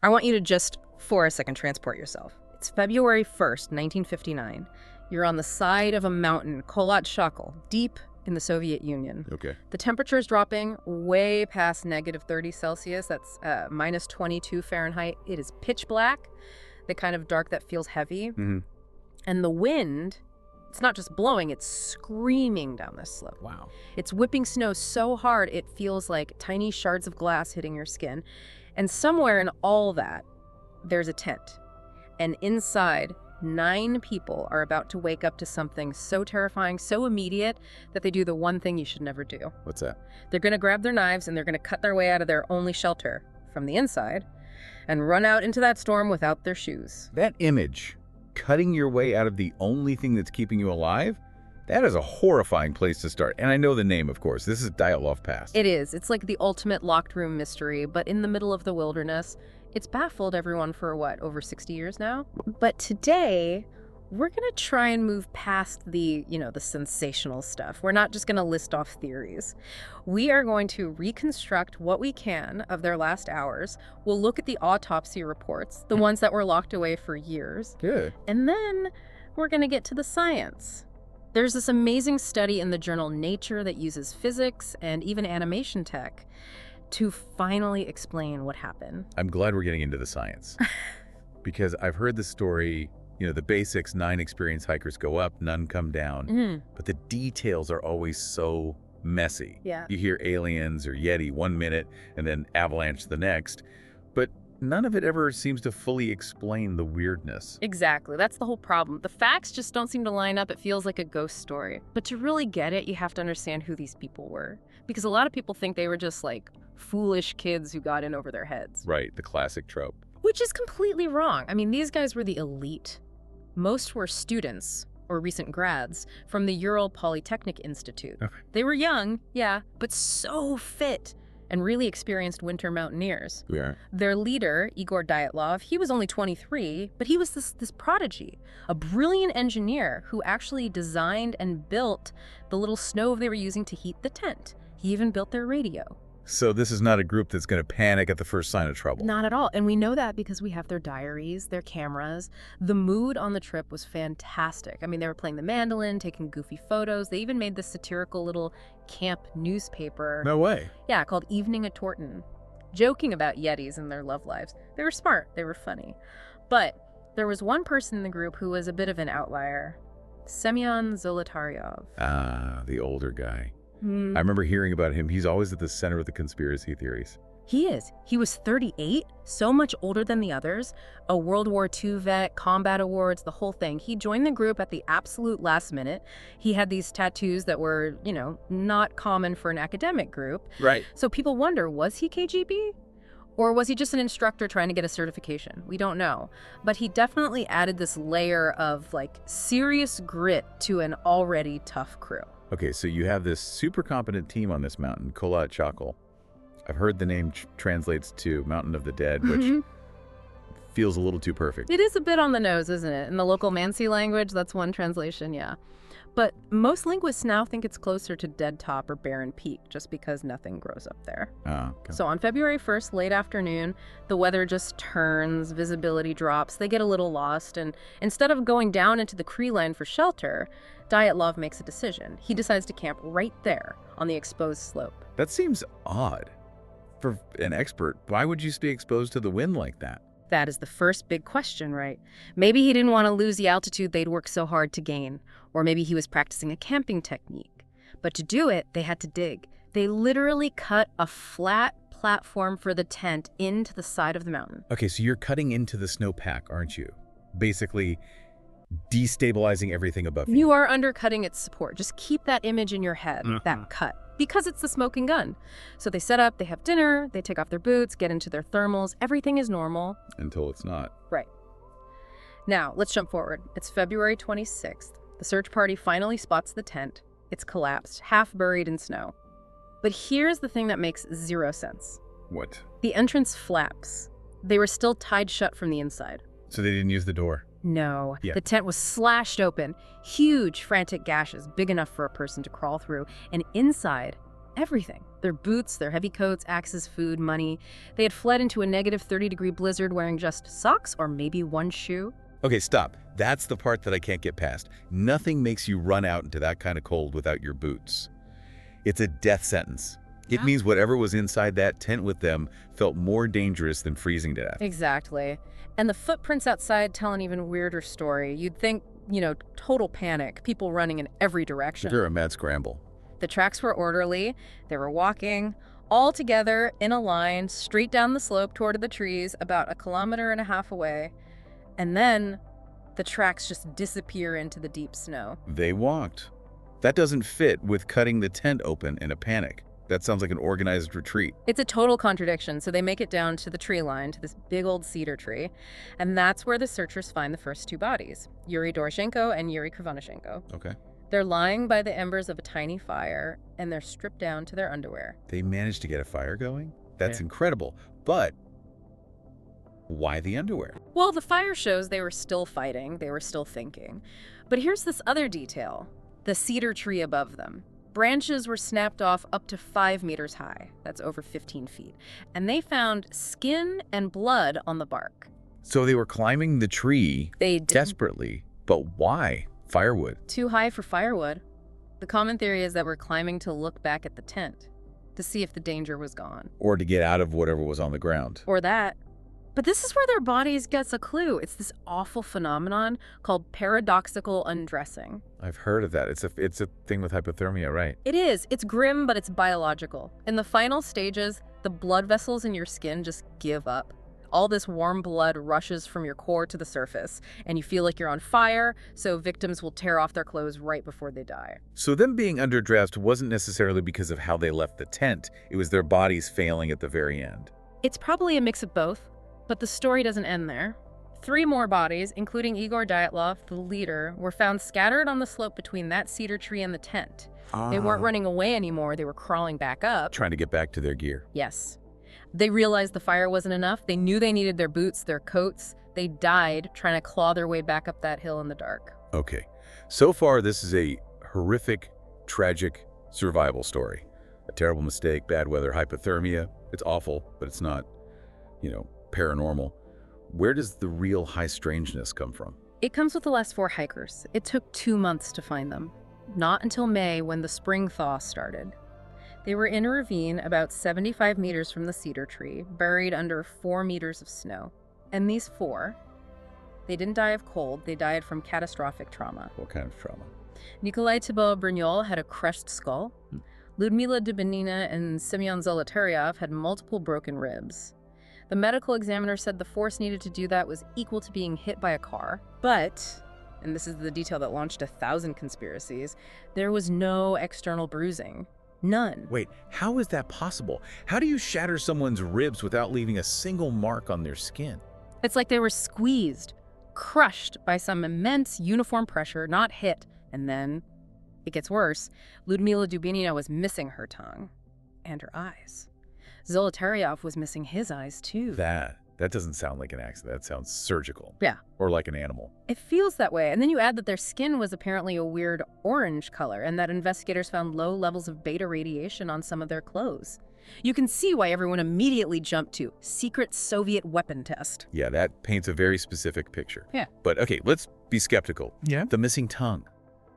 I want you to just, for a second, transport yourself. It's February 1st, 1959. You're on the side of a mountain, Kolat, deep in the Soviet Union. Okay. The temperature is dropping way past -30 Celsius. That's minus 22 Fahrenheit. It is pitch black, the kind of dark that feels heavy. Mm-hmm. And the wind, it's not just blowing, it's screaming down this slope. Wow. It's whipping snow so hard it feels like tiny shards of glass hitting your skin. And somewhere in all that, there's a tent. And inside, 9 people are about to wake up to something so terrifying, so immediate, that they do the one thing you should never do. What's that? They're going to grab their knives and they're going to cut their way out of their only shelter from the inside and run out into that storm without their shoes. That image, cutting your way out of the only thing that's keeping you alive, that is a horrifying place to start. And I know the name, of course. This is Dyatlov Pass. It is. It's like the ultimate locked room mystery, but in the middle of the wilderness. It's baffled everyone for, what, over 60 years now? But today, we're going to try and move past the sensational stuff. We're not just going to list off theories. We are going to reconstruct what we can of their last hours. We'll look at the autopsy reports, the ones that were locked away for years. Good. And then we're going to get to the science. There's this amazing study in the journal Nature that uses physics and even animation tech to finally explain what happened. I'm glad we're getting into the science. Because I've heard the story, the basics, 9 experienced hikers go up, none come down. But the details are always so messy. Yeah. You hear aliens or Yeti 1 minute and then avalanche the next. But none of it ever seems to fully explain the weirdness. Exactly. That's the whole problem. The facts just don't seem to line up. It feels like a ghost story. But to really get it, you have to understand who these people were. Because a lot of people think they were just like foolish kids who got in over their heads. Right, the classic trope. Which is completely wrong. I mean, these guys were the elite. Most were students or recent grads from the Ural Polytechnic Institute. Okay. They were young, yeah, but so fit and really experienced winter mountaineers. Yeah. Their leader, Igor Dyatlov, he was only 23, but he was this prodigy, a brilliant engineer who actually designed and built the little stove they were using to heat the tent. He even built their radio. So this is not a group that's going to panic at the first sign of trouble. Not at all. And we know that because we have their diaries, their cameras. The mood on the trip was fantastic. I mean, they were playing the mandolin, taking goofy photos. They even made this satirical little camp newspaper. No way. Yeah, called Evening at Torton, joking about Yetis and their love lives. They were smart. They were funny. But there was one person in the group who was a bit of an outlier. Semyon Zolotaryov. Ah, the older guy. I remember hearing about him. He's always at the center of the conspiracy theories. He is. He was 38, so much older than the others, a World War II vet, combat awards, the whole thing. He joined the group at the absolute last minute. He had these tattoos that were, not common for an academic group. Right. So people wonder, was he KGB? Or was he just an instructor trying to get a certification? We don't know. But he definitely added this layer of, serious grit to an already tough crew. Okay, so you have this super competent team on this mountain, Kolat. I've heard the name translates to Mountain of the Dead, which feels a little too perfect. It is a bit on the nose, isn't it? In the local Mansi language, that's one translation, yeah. But most linguists now think it's closer to Dead Top or Barren Peak, just because nothing grows up there. Oh, okay. So on February 1st, late afternoon, the weather just turns, visibility drops, they get a little lost, and instead of going down into the Cree line for shelter, Dyatlov makes a decision. He decides to camp right there on the exposed slope. That seems odd. For an expert, why would you be exposed to the wind like that? That is the first big question, right? Maybe he didn't want to lose the altitude they'd worked so hard to gain, or maybe he was practicing a camping technique. But to do it, they had to dig. They literally cut a flat platform for the tent into the side of the mountain. Okay, so you're cutting into the snowpack, aren't you? Basically destabilizing everything above you. You are undercutting its support. Just keep that image in your head, that cut. Because it's the smoking gun. So they set up, they have dinner, they take off their boots, get into their thermals. Everything is normal. Until it's not. Right. Now, let's jump forward. It's February 26th. The search party finally spots the tent. It's collapsed, half buried in snow. But here's the thing that makes zero sense. What? The entrance flaps. They were still tied shut from the inside. So they didn't use the door? No. Yeah. The tent was slashed open. Huge, frantic gashes, big enough for a person to crawl through. And inside, Everything. Their boots, their heavy coats, axes, food, money. They had fled into a negative 30-degree blizzard wearing just socks or maybe one shoe. Okay, stop. That's the part that I can't get past. Nothing makes you run out into that kind of cold without your boots. It's a death sentence. It means whatever was inside that tent with them felt more dangerous than freezing to death. Exactly. And the footprints outside tell an even weirder story. You'd think, total panic, people running in every direction. They're a mad scramble. The tracks were orderly. They were walking all together in a line straight down the slope toward the trees about 1.5 kilometers away. And then the tracks just disappear into the deep snow. They walked. That doesn't fit with cutting the tent open in a panic. That sounds like an organized retreat. It's a total contradiction. So they make it down to the tree line, to this big old cedar tree. And that's where the searchers find the first two bodies, Yuri Doroshenko and Yuri Krivonishenko. Okay. They're lying by the embers of a tiny fire, and they're stripped down to their underwear. They managed to get a fire going? That's incredible. But why the underwear? Well, the fire shows they were still fighting, they were still thinking. But here's this other detail. The cedar tree above them. Branches were snapped off up to 5 meters high. That's over 15 feet. And they found skin and blood on the bark. So they were climbing the tree desperately. But why? Firewood. Too high for firewood. The common theory is that we're climbing to look back at the tent, to see if the danger was gone. Or to get out of whatever was on the ground. Or that. But this is where their bodies gets a clue. It's this awful phenomenon called paradoxical undressing. I've heard of that. It's a thing with hypothermia, right? It is. It's grim, but it's biological. In the final stages, the blood vessels in your skin just give up. All this warm blood rushes from your core to the surface, and you feel like you're on fire, so victims will tear off their clothes right before they die. So them being underdressed wasn't necessarily because of how they left the tent. It was their bodies failing at the very end. It's probably a mix of both, but the story doesn't end there. 3 more bodies, including Igor Dyatlov, the leader, were found scattered on the slope between that cedar tree and the tent. They weren't running away anymore, they were crawling back up. Trying to get back to their gear. Yes. They realized the fire wasn't enough. They knew they needed their boots, their coats. They died trying to claw their way back up that hill in the dark. Okay. So far, this is a horrific, tragic survival story. A terrible mistake, bad weather, hypothermia. It's awful, but it's not, paranormal. Where does the real high strangeness come from? It comes with the last 4 hikers. It took 2 months to find them. Not until May, when the spring thaw started. They were in a ravine about 75 meters from the cedar tree, buried under 4 meters of snow. And these 4, they didn't die of cold, they died from catastrophic trauma. What kind of trauma? Nikolai Thibault-Brignol had a crushed skull. Ludmila Dubinina and Semyon Zolotaryov had multiple broken ribs. The medical examiner said the force needed to do that was equal to being hit by a car. But, and this is the detail that launched 1,000 conspiracies, there was no external bruising. None. Wait, how is that possible? How do you shatter someone's ribs without leaving a single mark on their skin? It's like they were squeezed, crushed by some immense uniform pressure, not hit. And then, it gets worse, Ludmila Dubinina was missing her tongue and her eyes. Zolotaryov was missing his eyes too. That doesn't sound like an accident. That sounds surgical. Yeah. Or like an animal. It feels that way. And then you add that their skin was apparently a weird orange color and that investigators found low levels of beta radiation on some of their clothes. You can see why everyone immediately jumped to secret Soviet weapon test. Yeah, that paints a very specific picture. Yeah. But okay, let's be skeptical. Yeah? The missing tongue.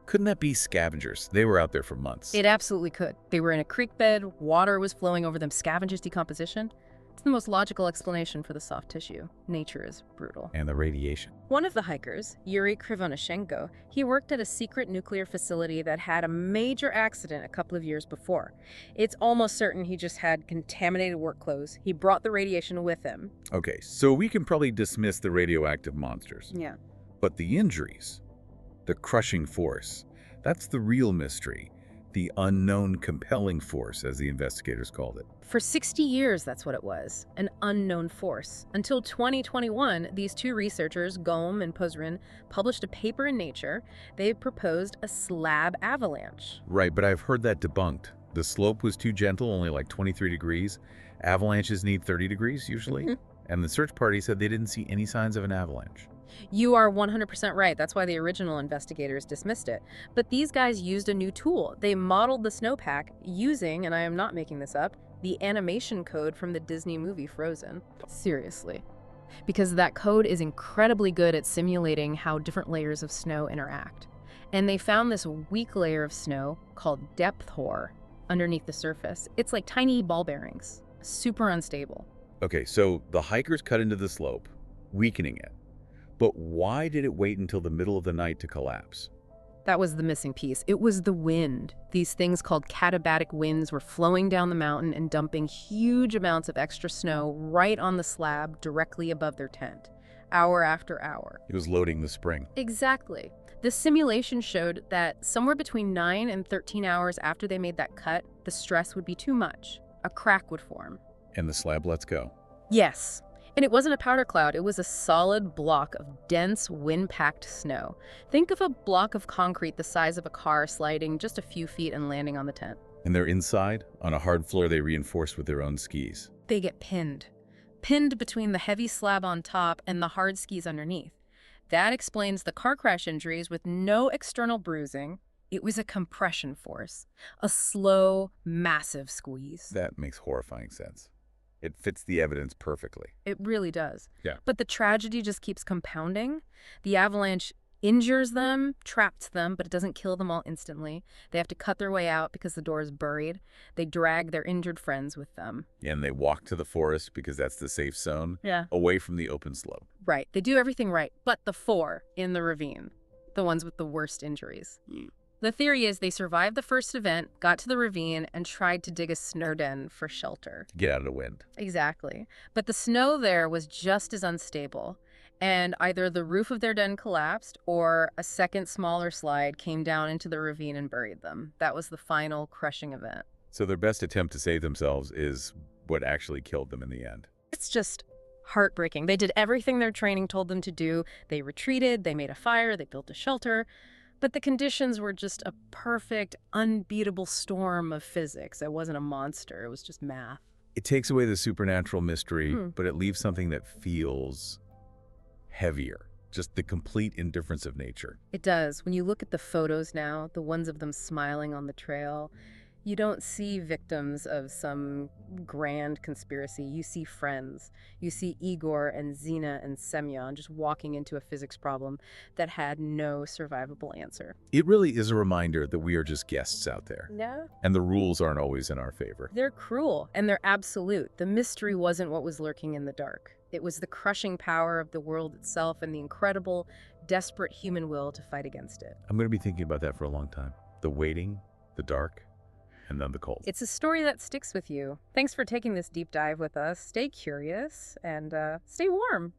Couldn't that be scavengers? They were out there for months. It absolutely could. They were in a creek bed, water was flowing over them, scavengers decomposition. It's the most logical explanation for the soft tissue. Nature is brutal. And the radiation. One of the hikers, Yuri Krivonishenko, he worked at a secret nuclear facility that had a major accident a couple of years before. It's almost certain he just had contaminated work clothes. He brought the radiation with him. Okay, so we can probably dismiss the radioactive monsters. Yeah. But the injuries, the crushing force, that's the real mystery. The unknown compelling force, as the investigators called it. For 60 years, that's what it was, an unknown force. Until 2021, these 2 researchers, Gome and Pozrin, published a paper in Nature. They proposed a slab avalanche. Right, but I've heard that debunked. The slope was too gentle, only like 23 degrees. Avalanches need 30 degrees, usually. And the search party said they didn't see any signs of an avalanche. You are 100% right. That's why the original investigators dismissed it. But these guys used a new tool. They modeled the snowpack using, and I am not making this up, the animation code from the Disney movie Frozen. Seriously. Because that code is incredibly good at simulating how different layers of snow interact. And they found this weak layer of snow called depth hoar underneath the surface. It's like tiny ball bearings, super unstable. Okay, so the hikers cut into the slope, weakening it. But why did it wait until the middle of the night to collapse? That was the missing piece. It was the wind. These things called katabatic winds were flowing down the mountain and dumping huge amounts of extra snow right on the slab directly above their tent, hour after hour. It was loading the spring. Exactly. The simulation showed that somewhere between 9 and 13 hours after they made that cut, the stress would be too much. A crack would form. And the slab lets go. Yes. And it wasn't a powder cloud, it was a solid block of dense, wind-packed snow. Think of a block of concrete the size of a car sliding just a few feet and landing on the tent. And they're inside, on a hard floor they reinforced with their own skis. They get pinned. Pinned between the heavy slab on top and the hard skis underneath. That explains the car crash injuries with no external bruising. It was a compression force. A slow, massive squeeze. That makes horrifying sense. It fits the evidence perfectly. It really does. Yeah. But the tragedy just keeps compounding. The avalanche injures them, traps them, but it doesn't kill them all instantly. They have to cut their way out because the door is buried. They drag their injured friends with them. And they walk to the forest because that's the safe zone, Yeah. away from the open slope. Right. They do everything right, but the 4 in the ravine, the ones with the worst injuries. The theory is they survived the first event, got to the ravine, and tried to dig a snow den for shelter. Get out of the wind. Exactly. But the snow there was just as unstable, and either the roof of their den collapsed or a second smaller slide came down into the ravine and buried them. That was the final crushing event. So their best attempt to save themselves is what actually killed them in the end. It's just heartbreaking. They did everything their training told them to do. They retreated, they made a fire, they built a shelter. But the conditions were just a perfect, unbeatable storm of physics. It wasn't a monster, it was just math. It takes away the supernatural mystery, but it leaves something that feels heavier. Just the complete indifference of nature. It does. When you look at the photos now, the ones of them smiling on the trail, you don't see victims of some grand conspiracy. You see friends. You see Igor and Zina and Semyon just walking into a physics problem that had no survivable answer. It really is a reminder that we are just guests out there. Yeah. And the rules aren't always in our favor. They're cruel and they're absolute. The mystery wasn't what was lurking in the dark. It was the crushing power of the world itself and the incredible, desperate human will to fight against it. I'm going to be thinking about that for a long time. The waiting, the dark, and then the cold. It's a story that sticks with you. Thanks for taking this deep dive with us. Stay curious and stay warm.